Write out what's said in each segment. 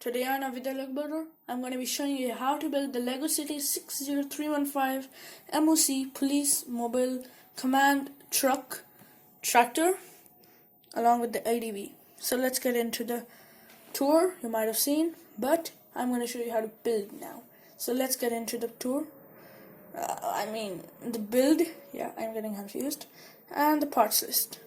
Today on our video Lego Builder, I'm going to be showing you how to build the Lego City 60315 MOC Police Mobile Command Truck Tractor along with the ATV. So let's get into the tour you might have seen, but I'm going to show you how to build now. So let's get into the tour. The build. Yeah, I'm getting confused. And the parts list.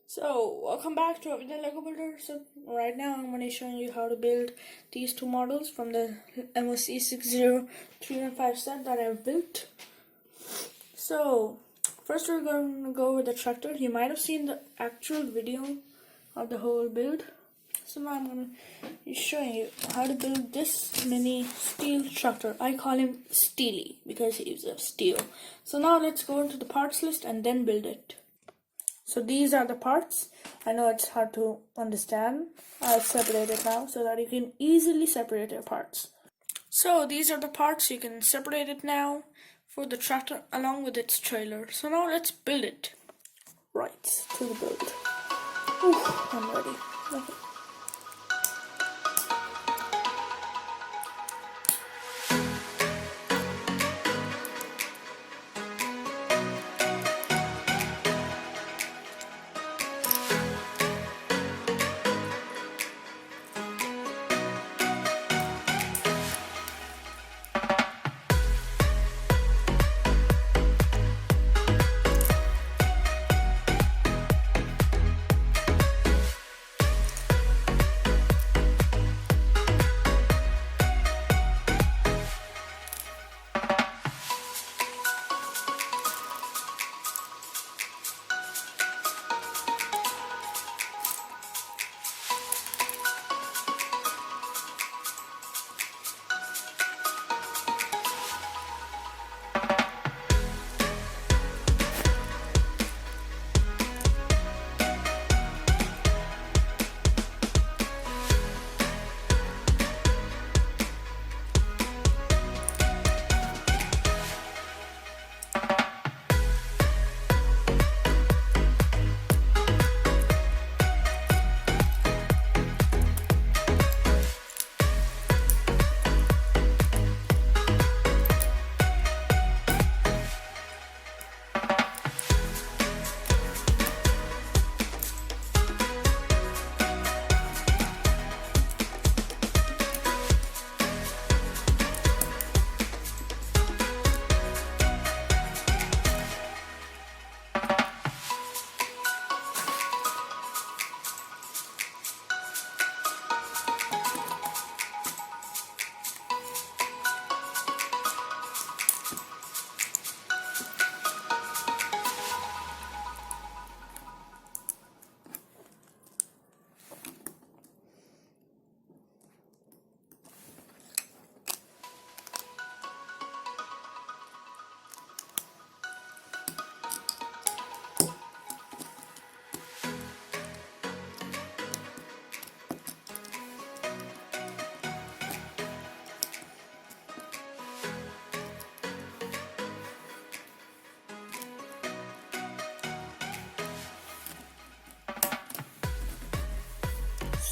So, welcome back to the Lego Builder. So, right now I'm going to show you how to build these two models from the MOC 60315 set that I've built. So, first we're going to go with the tractor. You might have seen the actual video of the whole build. So now I'm going to be showing you how to build this mini steel tractor. I call him Steely because he's a steel. So now let's go into the parts list and then build it. So these are the parts. I know it's hard to understand. I'll separate it now so that you can easily separate your parts. So these are the parts. You can separate it now for the tractor along with its trailer. So now let's build it. Right, to the build. I'm ready. Okay.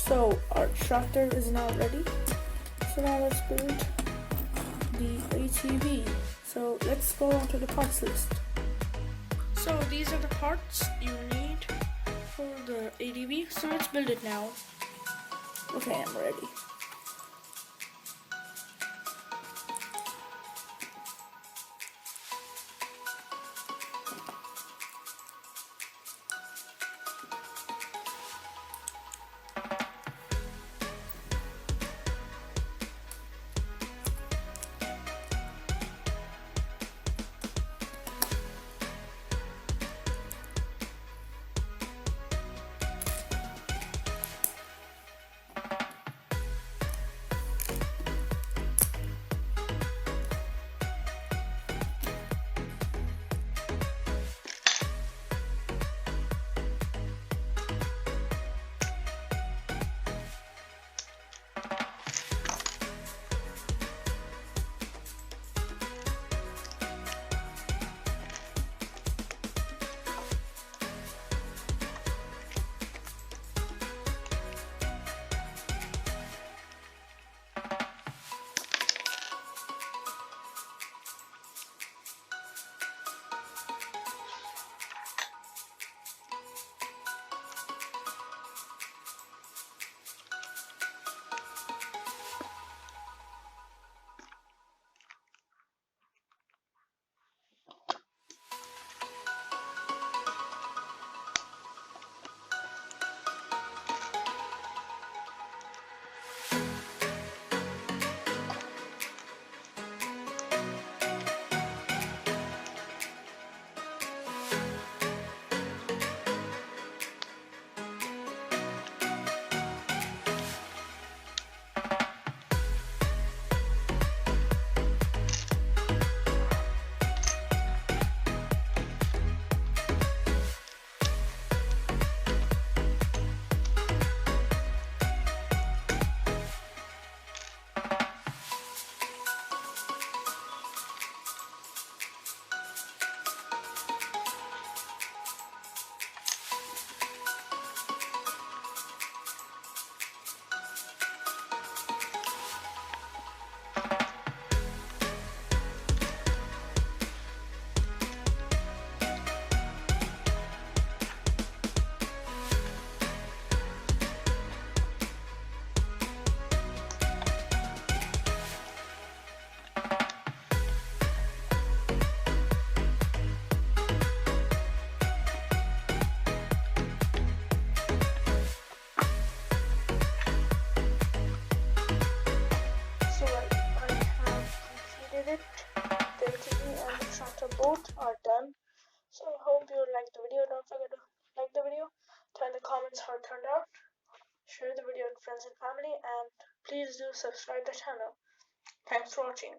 So our tractor is now ready. So now let's build the ATV. So let's go on to the parts list. So these are the parts you need for the ATV. So let's build it now. Okay, I'm ready. video. Don't forget to like the video, tell in the comments how it turned out, share the video with friends and family, and please do subscribe the channel. Thanks for watching.